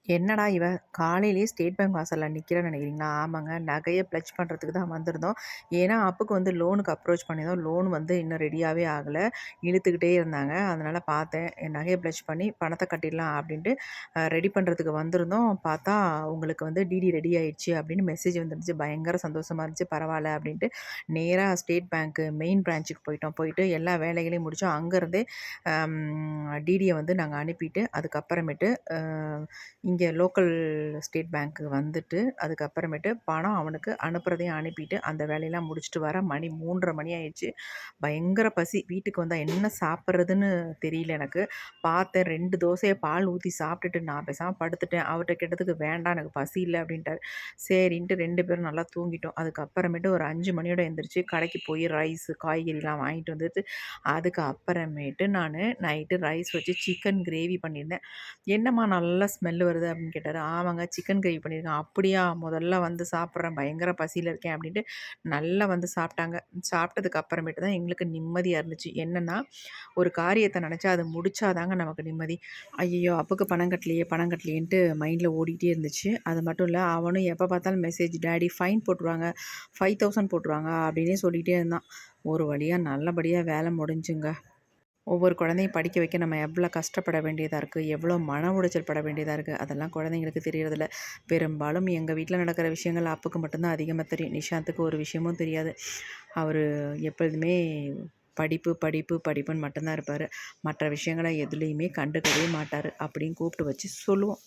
என்னடா இவ காலையிலேயே ஸ்டேட் பேங்க் வாசல்ல நிக்கிறேன்னு நினைக்கிறீங்களா? ஆமாங்க. நகைய பிளட்ஜ் பண்றதுக்கு தான் வந்திருந்தோம். ஏன்னா, அப்புக்கு வந்து லோனுக்கு அப்ரோச் பண்ணியிருந்தோம். லோன் வந்து இன்னும் ரெடியாவே ஆகல. இழுத்துக்கிட்டே இருந்தாங்க. அதனால பார்த்தேன். என் நகைய பிளட்ஜ் பண்ணி பணத்த கட்டிடலாம் அப்டின்ட்டு ரெடி பண்றதுக்கு வந்திருந்தோம். பார்த்தா உங்களுக்கு வந்து டிடி ரெடி ஆயிடுச்சு அப்டின்னு மெசேஜ் வந்துருந்துச்சு. பயங்கர சந்தோஷமா இருந்துச்சு. பரவால்ல அப்டின்ட்டு நேரா ஸ்டேட் பேங்க் மெயின் பிரான்ச்சுக்கு போயிட்டோம். போயிட்டு எல்லா வேலைகளையும் முடிச்சோம். அங்கருந்தே டிடிய வந்து நாங்க அனுப்பிட்டு, அதுக்கப்புறமேட்டு இங்கே லோக்கல் ஸ்டேட் பேங்க்கு வந்துட்டு, அதுக்கப்புறமேட்டு பணம் அவனுக்கு அனுப்புறதையும் அனுப்பிட்டு, அந்த வேலையெல்லாம் முடிச்சுட்டு வரேன். மணி 3:30 மணி ஆயிடுச்சு. பயங்கர பசி. வீட்டுக்கு வந்தா என்ன சாப்பிட்றதுன்னு தெரியல எனக்கு. பார்த்தேன் 2 தோசைய பால் ஊத்தி சாப்பிட்டுட்டு நான் பேசாம படுத்துட்டேன். அவர்ட்ட கேட்டதுக்கு வேண்டாம் எனக்கு பசி இல்ல அப்டின்ட்டாரு. சரின்ட்டு 2 பேரும் நல்லா தூங்கிட்டோம். அதுக்கப்புறமேட்டு ஒரு 5 மணியோட எந்திரிச்சு கடைக்கு போய் ரைஸு, காய்கறிலாம் வாங்கிட்டு வந்துட்டு, அதுக்கு அப்புறமேட்டு நானு நைட்டு ரைஸ் வச்சு சிக்கன் கிரேவி பண்ணியிருந்தேன். "என்னம்மா நல்லா ஸ்மெல் வருது" அப்படின்னு கேட்டாரு. "ஆமாங்க சிக்கன் கிரேவி பண்ணியிருக்கேன்." "அப்படியா? முதல்ல வந்து சாப்பிட்றேன். பயங்கர பசியில இருக்கேன்." அப்படின்ட்டு நல்லா வந்து சாப்பிட்டாங்க. சாப்பிட்டதுக்கு அப்புறமேட்டு தான் எங்களுக்கு நிம்மதியா இருந்துச்சு. என்னன்னா, ஒரு காரியத்த நெனச்சா அத முடிச்சா தாங்க நமக்கு நிம்மதி. ஐயய்யோ! அப்புக்கு பணம் கட்டலையே, பணம் கட்டலையேன்ட்டு மைண்ட்ல ஓடிட்டே இருந்துச்சு. அது மட்டும் இல்ல, அவனும் எப்ப பார்த்தாலும் மெசேஜ் "டாடி ஃபைன் போட்டுருவாங்க, 5000 போட்டுருவாங்க" அப்படின்னே சொல்லிட்டே இருந்தான். ஒரு வழியா நல்லபடியா வேல முடிஞ்சுங்க. ஒவ்வொரு குழந்தையும் படிக்க வைக்க நம்ம எவ்வளோ கஷ்டப்பட வேண்டியதா இருக்குது, எவ்வளோ மன உளைச்சல் பட வேண்டியதா இருக்குது, அதெல்லாம் குழந்தைங்களுக்கு தெரியறதில்ல. பெரும்பாலும் எங்கள் வீட்டில் நடக்கிற விஷயங்கள் அப்புக்கு மட்டும்தான் அதிகமாக தெரியும். நிஷாந்துக்கு ஒரு விஷயமும் தெரியாது. அவர் எப்பொழுதுமே படிப்பு, படிப்பு, படிப்புன்னு மட்டும்தான் இருப்பார். மற்ற விஷயங்கள எதுலேயுமே கண்டுக்கவே மாட்டார். அப்படின்னு கூப்பிட்டு வச்சு சொல்லுவோம்.